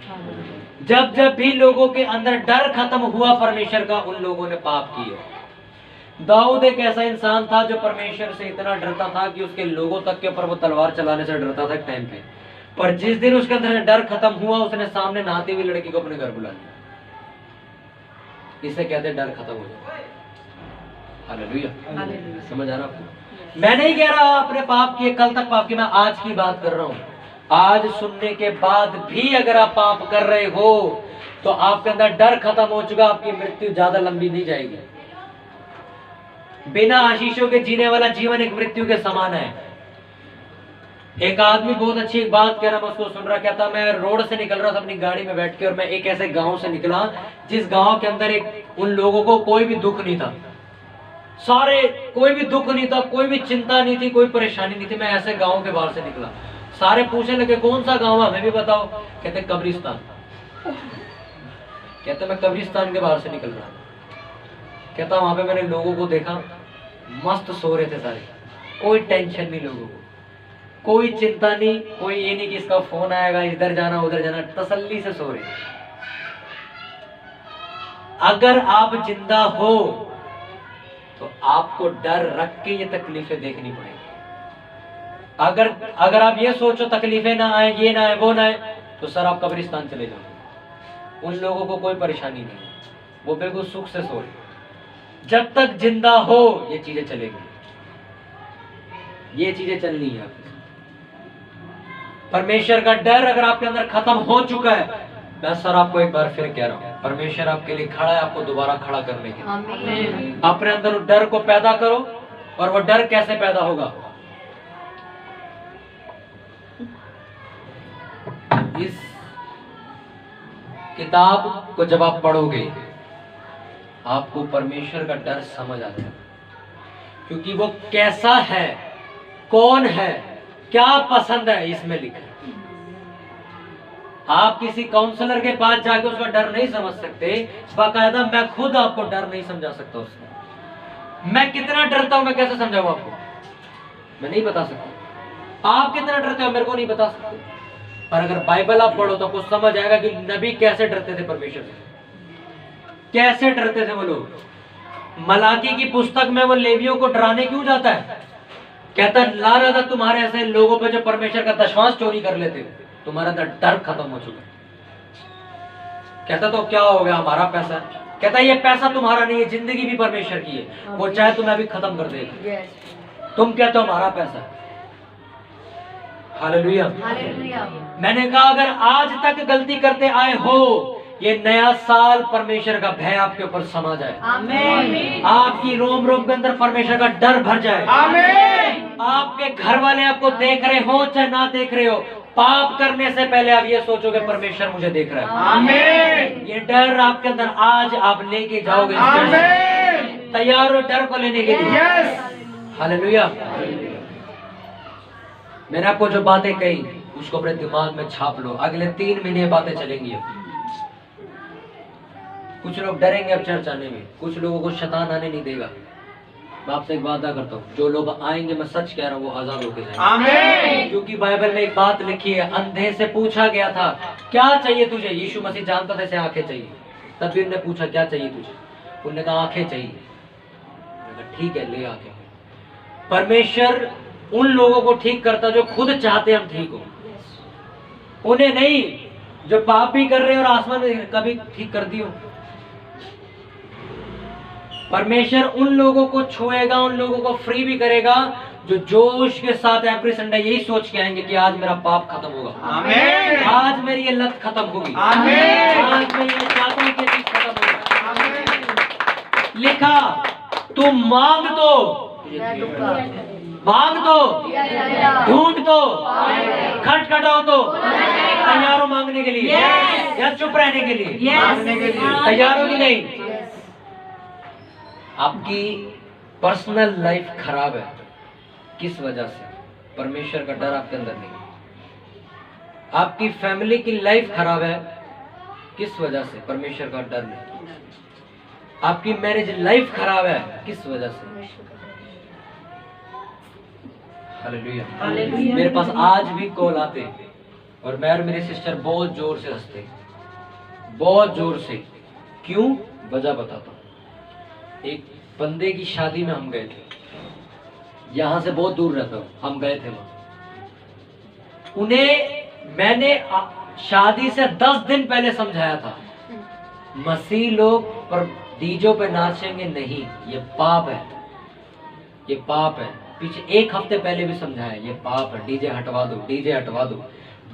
जब जब भी लोगों के अंदर डर खत्म हुआ परमेश्वर का, उन लोगों ने पाप किया। दाऊद एक ऐसा इंसान था जो परमेश्वर से इतना डरता था कि उसके लोगों तक के ऊपर वो तलवार चलाने से डरता था एक टाइम पे। पर जिस दिन उसके अंदर डर खत्म हुआ, उसने सामने नहाती हुई लड़की को अपने घर बुला लिया। इसे कहते डर खत्म हो जाए। हालेलुया। समझ आ रहा आपको? मैं नहीं कह रहा अपने पाप की, कल तक पाप की, मैं आज की बात कर रहा हूं। आज सुनने के बाद भी अगर आप पाप कर रहे हो तो आपके अंदर डर खत्म हो चुका, आपकी मृत्यु ज्यादा लंबी नहीं जाएगी। बिना आशीषों के जीने वाला जीवन एक मृत्यु के समान है। एक आदमी बहुत अच्छी एक बात कह रहा, मैं उसको सुन रहा, कहता मैं रोड से निकल रहा था अपनी गाड़ी में बैठ के, और मैं एक ऐसे गांव से निकला जिस गांव के अंदर एक उन लोगों को कोई भी दुख नहीं था, सारे कोई भी दुख नहीं था, कोई भी चिंता नहीं थी, कोई परेशानी नहीं थी। मैं ऐसे गांव के बाहर से निकला, सारे पूछने लगे कौन सा गांव है, हमें भी बताओ। कहते कब्रिस्तान। कहते मैं कब्रिस्तान के बाहर से निकल रहा। कहता वहां पे मैंने लोगों को देखा, मस्त सो रहे थे सारे, कोई टेंशन नहीं लोगों को, कोई चिंता नहीं, कोई ये नहीं कि इसका फोन आएगा, इधर जाना उधर जाना, तसल्ली से सो रहे। अगर आप जिंदा हो तो आपको डर रख के ये तकलीफें देखनी पड़ेगी। अगर आप ये सोचो तकलीफें ना आए, ये ना आए, वो ना आए, तो सर आप कब्रिस्तान चले जाओ। उन लोगों को कोई परेशानी नहीं, वो बिल्कुल सुख से सो रहे। जब तक जिंदा हो ये चीजें चलेगी, ये चीजें चलनी है। परमेश्वर का डर अगर आपके अंदर खत्म हो चुका है, मैं सर आपको एक बार फिर कह रहा हूं, परमेश्वर आपके लिए खड़ा है, आपको दोबारा खड़ा करने के लिए। अपने अंदर उस डर को पैदा करो। और वो डर कैसे पैदा होगा? इस किताब को जब आप पढ़ोगे आपको परमेश्वर का डर समझ आता है, क्योंकि वो कैसा है, कौन है, क्या पसंद है, इसमें लिखा है। आप किसी काउंसलर के पास जाके उसका डर नहीं समझ सकते, बाकायदा मैं खुद आपको डर नहीं समझा सकता उसका। मैं कितना डरता हूं मैं कैसे समझाऊं आपको? मैं नहीं बता सकता। आप कितना डरते हो मेरे को नहीं बता सकते। पर अगर बाइबल आप पढ़ो तो आपको समझ आएगा कि नबी कैसे डरते थे परमेश्वर से, कैसे डरते थे वो लोग। मलाकी की पुस्तक में वो लेवियों को डराने क्यों जाता है? कहता ला रहा था तुम्हारे ऐसे लोगों पे जो परमेश्वर का दशमांश चोरी कर लेते, तुम्हारा डर खत्म हो चुका। कहता तो क्या हो गया, हमारा पैसा। कहता ये पैसा तुम्हारा नहीं है, जिंदगी भी परमेश्वर की है, वो चाहे तुम्हें अभी खत्म कर देगा। तुम कहते हो हमारा पैसा। हालेलुया। मैंने कहा अगर आज तक गलती करते आए हो, ये नया साल परमेश्वर का भय आपके ऊपर समा जाए। आमीन। आपकी रोम रोम के अंदर परमेश्वर का डर भर जाए। आमीन। आपके घर वाले आपको देख रहे हो चाहे ना देख रहे हो, पाप करने से पहले आप ये सोचोगे परमेश्वर मुझे देख रहा है। आमीन। ये डर आपके अंदर आज आप लेके जाओगे। आमीन। तैयार हो डर को लेने के लिए? यस। हालेलुया। मैंने आपको जो बातें कही उसको अपने दिमाग में छाप लो। अगले 3 महीने बातें चलेंगी। कुछ लोग डरेंगे अब चर्च आने में, कुछ लोगों को शैतान आने नहीं देगा। मैं आपसे एक वादा करता हूँ, जो लोग आएंगे, मैं सच कह रहा हूँ, वो आजाद होके जाएंगे। आमीन। क्योंकि बाइबल में एक बात लिखी है, अंधे से पूछा गया था क्या चाहिए तुझे। यीशु मसीह जानता था इसे आंखें चाहिए, तब भी उन्होंने पूछा क्या चाहिए तुझे, उन्होंने कहा आंखें चाहिए। ठीक है ले आंखें। परमेश्वर उन लोगों को ठीक करता जो खुद चाहते हम ठीक हो, उन्हें नहीं जो पाप भी कर रहे हैं और आसमान में कभी ठीक कर दियो। परमेश्वर उन लोगों को छुएगा, उन लोगों को फ्री भी करेगा जो जोश के साथ एवरी संडे यही सोच के आएंगे कि आज मेरा पाप खत्म होगा। आमीन। आज मेरी ये लत खत्म होगी। आमीन। आज मैं ये चाहता हूं कि ये चीज खत्म होगी। आमीन। लिखा तुम मांग दो, मांग दो, ढूंढ दो, खटखटाओ तो तैयार हो मांगने के लिए या चुप रहने के लिए? तैयार हो कि नहीं? आपकी पर्सनल लाइफ खराब है, किस वजह से? परमेश्वर का डर आपके अंदर नहीं। आपकी फैमिली की लाइफ खराब है, किस वजह से? परमेश्वर का डर नहीं। आपकी मैरिज लाइफ खराब है, किस वजह से? हालेलुया। मेरे पास आज भी कॉल आते और मैं और मेरी सिस्टर बहुत जोर से हंसते, बहुत जोर से। क्यों? वजह बताता हूं। एक बंदे की शादी में हम गए थे, यहां से बहुत दूर रहता हूं, हम गए थे वहां। उन्हें मैंने शादी से 10 दिन पहले समझाया था, मसीह लोग पर डीजों पे नाचेंगे नहीं, ये पाप है। ये पाप है। पीछे 1 हफ्ते पहले भी समझाया ये पाप है, डीजे हटवा दो, डीजे हटवा दो,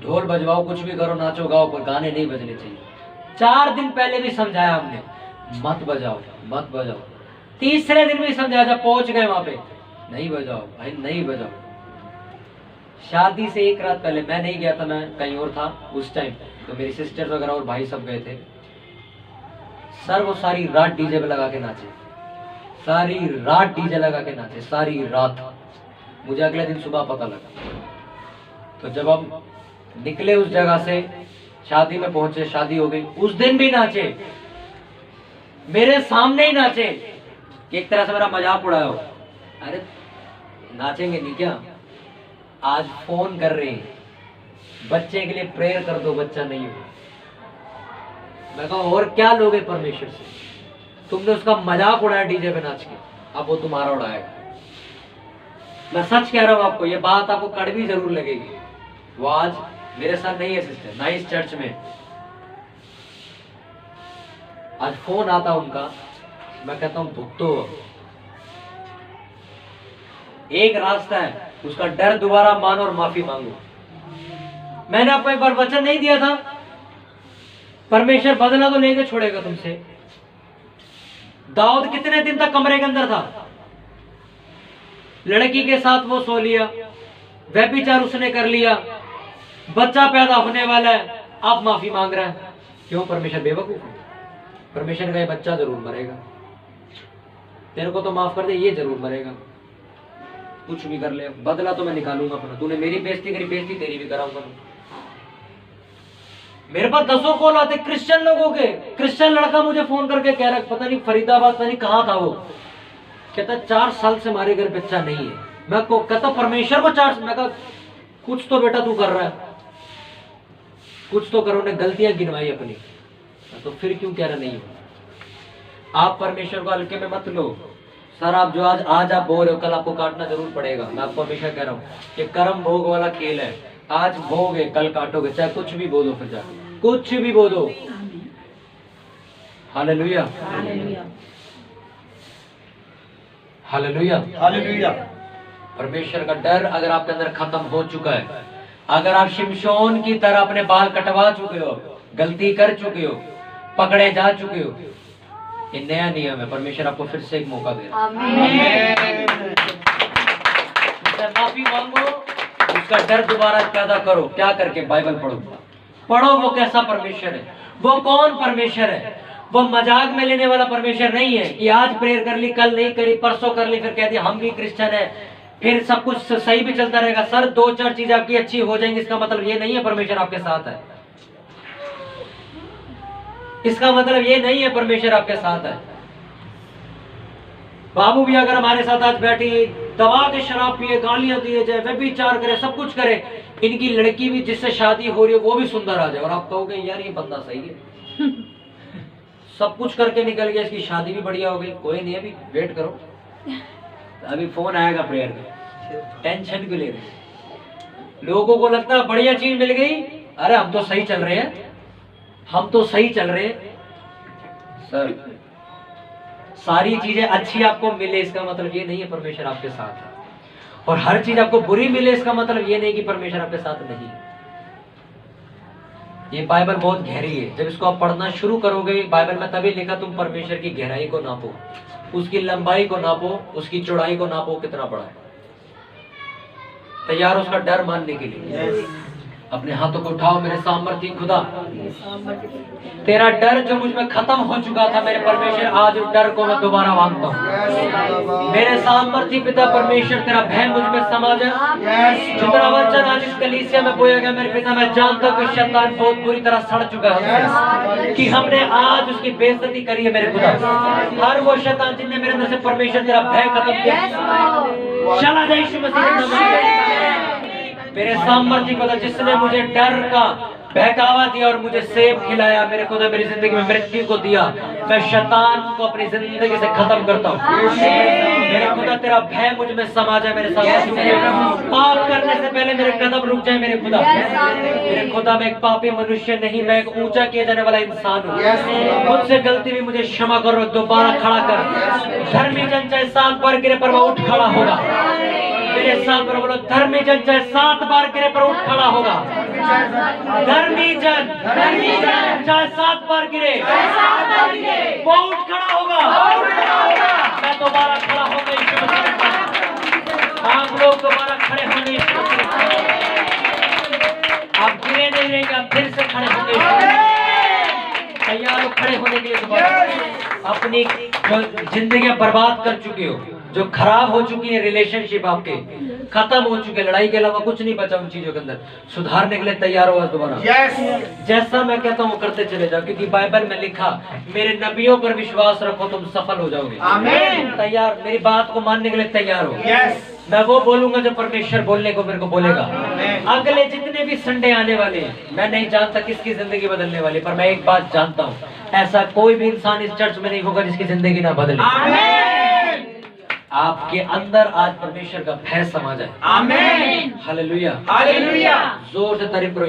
ढोल बजवाओ, कुछ भी करो, नाचो गाओ, पर गाने नहीं बजने चाहिए। 4 दिन पहले भी समझाया हमने, मत बजाओ मत बजाओ। तीसरे दिन भी समझाया, जब पहुंच गए वहां पे, नहीं बजाओ भाई नहीं बजाओ। शादी से 1 रात पहले, मैं नहीं गया था, मैं कहीं और था उस टाइम, तो मेरी सिस्टर्स वगैरह और भाई सब गए थे। सर वो सारी रात डीजे पे लगा के नाचे, सारी रात डीजे लगा के नाचे, सारी रात। मुझे अगले दिन सुबह पता लगा। तो जब हम निकले उस जगह से, शादी में पहुंचे, शादी हो गई, उस दिन भी नाचे, मेरे सामने ही नाचे, कि एक तरह से मेरा मजाक उड़ाया हो। अरे नाचेंगे नहीं क्या? आज फोन कर रहे हैं, बच्चे के लिए प्रेयर कर दो, बच्चा नहीं हो। मैं कहा और क्या लोगे परमेश्वर से? तुमने उसका मजाक उड़ाया डीजे पे नाच के, अब वो तुम्हारा उड़ाएगा। मैं सच कह रहा हूं आपको, ये बात आपको कड़वी जरूर लगेगी। वो आज मेरे साथ नहीं है सिस्टर, ना इस चर्च में। आज फोन आता उनका, मैं कहता हूं भुगतो। एक रास्ता है, उसका डर दोबारा मानो और माफी मांगो। मैंने आपको एक बार वचन नहीं दिया था, परमेश्वर बदला तो लेके छोड़ेगा तुमसे। दाऊद कितने दिन तक कमरे के अंदर था? लड़की के साथ वो सो लिया, व्यभिचार उसने कर लिया, बच्चा पैदा होने वाला है, आप माफी मांग रहा है। क्यों? परमेश्वर बेवकूफ है? परमेश्वर का ये बच्चा जरूर मरेगा, तेरे को तो माफ कर दे, ये जरूर मरेगा। कुछ भी कर ले, बदला तो मैं निकालूंगा अपना। तूने मेरी बेइज्जती करी, बेइज्जती तेरी भी कराऊंगा। मेरे पास 10 कॉल आते क्रिश्चियन लोगों के। क्रिश्चियन लड़का मुझे फोन करके कह रहा, पता नहीं फरीदाबाद, पता नहीं कहां था वो, कहता 4 साल से हमारे घर बच्चा नहीं है। मैं को कहता परमेश्वर को 4, मैं कहा कुछ तो बेटा तू कर रहा है, कुछ तो करो। ने गलतियां गिनवाई अपनी, तो फिर क्यों कह रहा नहीं हो? आप परमेश्वर को हल्के में मत लो। सर आप जो आज आप बोल रहे हो, कल आपको काटना जरूर पड़ेगा। मैं आपको हमेशा कह रहा हूँ कि कर्म भोग वाला खेल है। आज भोगे कल काटोगे, चाहे कुछ भी बोलो, फिर जाके कुछ भी बोलो। Hallelujah hallelujah hallelujah. परमेश्वर का डर अगर आपके अंदर खत्म हो चुका है, अगर आप शिमशोन की तरह अपने बाल कटवा चुके हो, गलती कर चुके हो, पकड़े जा चुके हो, ये नया नियम है। परमेश्वर आपको फिर से एक मौका दे रहा है। माफी मांगो, उसका डर दोबारा पैदा करो। क्या करके? बाइबल पढ़ो। पढ़ो वो कैसा परमेश्वर है, वो कौन परमेश्वर है। वो मजाक में लेने वाला परमेश्वर नहीं है कि आज प्रेयर कर ली, कल नहीं करी, परसों कर ली, फिर कह दिया हम भी क्रिश्चियन है, फिर सब कुछ सही भी चलता रहेगा। सर 2-4 चीजें आपकी अच्छी हो जाएंगी, इसका मतलब ये नहीं है परमेश्वर आपके साथ है। इसका मतलब ये नहीं है परमेश्वर आपके साथ है। बाबू भी अगर हमारे साथ आज बैठी, दबा के शराब पिए, गालियां दिए जाए, व्यभिचार करे, सब कुछ करे, इनकी लड़की भी जिससे शादी हो रही है वो भी सुंदर आ जाए, और आप कहोगे यार ये बंदा सही है, सब कुछ करके निकल गया, इसकी शादी भी बढ़िया हो गई। कोई नहीं, अभी वेट करो, अभी फोन आएगा प्रेयर में। टेंशन क्यों ले रहे? लोगों को लगता है बढ़िया चीज मिल गई, अरे हम तो सही चल रहे हैं, हम तो सही चल रहे हैं। सर सारी चीजें अच्छी आपको मिले, इसका मतलब ये नहीं है परमेश्वर आपके साथ है। और हर चीज आपको बुरी मिले, इसका मतलब ये नहीं कि परमेश्वर आपके साथ नहीं है। ये बाइबल बहुत गहरी है। जब इसको आप पढ़ना शुरू करोगे, बाइबल में तभी लिखा तुम परमेश्वर की गहराई को नापो, उसकी लंबाई को नापो, उसकी चौड़ाई को नापो, कितना बड़ा है। तैयार उसका डर मानने के लिए? अपने हाथों को उठाओ। मेरे सामर्थी खुदा, तेरा डर जो मुझ में खत्म हो चुका था, मेरे परमेश्वर आज उस डर को मैं दोबारा मांगता हूँ। मेरे सामर्थी पिता परमेश्वर, तेरा भय मुझ में समा जाए। जितना वचन आज इस कलीसिया में बोया गया, मेरे पिता मैं जानता हूँ कि शैतान बहुत बुरी तरह सड़ चुका है, कि हमने आज उसकी बेइज्जती करी है। मेरे खुदा, हर वो शैतान जिनने मेरे अंदर से परमेश्वर तेरा भय खत्म किया, चला जाए यीशु मसीह के नाम में। मेरे सामर्थ्य को, जिसने मुझे डर का बहकावा दिया और मुझे सेब खिलाया, मेरे खुदा मेरी जिंदगी में मृत्यु को दिया, मैं शैतान को अपनी जिंदगी से खत्म करता हूँ। मेरे खुदा तेरा भय मुझ में समा जाए, मेरे साथ पाप करने से पहले मेरे कदम रुक जाए। मेरे खुदा मैं एक पापी मनुष्य नहीं, मैं एक ऊंचा किया जाने वाला इंसान हूँ। मुझसे गलती भी मुझे क्षमा करो, दोबारा खड़ा कर। धर्मी जन चाहे 7 बार गिरे पर वो उठ खड़ा होगा। मेरे साथ बोलो, धर्मी जन चाहे 7 बार गिरे पर उठ खड़ा होगा। धर्मी जन चाहे 7 बार गिरे वो उठ खड़ा होगा। मैं दोबारा खड़ा होगा यीशु मसीह के नाम। आप लोग दोबारा खड़े होंगे यीशु मसीह के नाम। आप गिरे नहीं रहेंगे, आप फिर से खड़े होंगे। तैयार हो खड़े होने के लिए दोबारा। अपनी जो जिंदगियां बर्बाद कर चुके हो, जो खराब हो चुकी है, रिलेशनशिप आपके खत्म हो चुके, लड़ाई के अलावा कुछ नहीं बचा उन चीजों के अंदर, सुधारने के लिए तैयार हो दोबारा। जैसा मैं कहता हूँ करते चले जाओ, क्योंकि बाइबल में लिखा मेरे नबियों पर विश्वास रखो तुम सफल हो जाओगे। आमीन। तैयार, मेरी बात को मानने के लिए तैयार हो। मैं वो बोलूंगा जो परमेश्वर बोलने को मेरे को बोलेगा। अगले जितने भी संडे आने वाले हैं, मैं नहीं जानता किसकी जिंदगी बदलने वाली, पर मैं एक बात जानता हूँ, ऐसा कोई भी इंसान इस चर्च में नहीं होगा जिसकी जिंदगी ना बदले। आपके अंदर आज परमेश्वर का भय समा जाए। आमीन। हालेलुया। हालेलुया। जोर से तारीफ करो।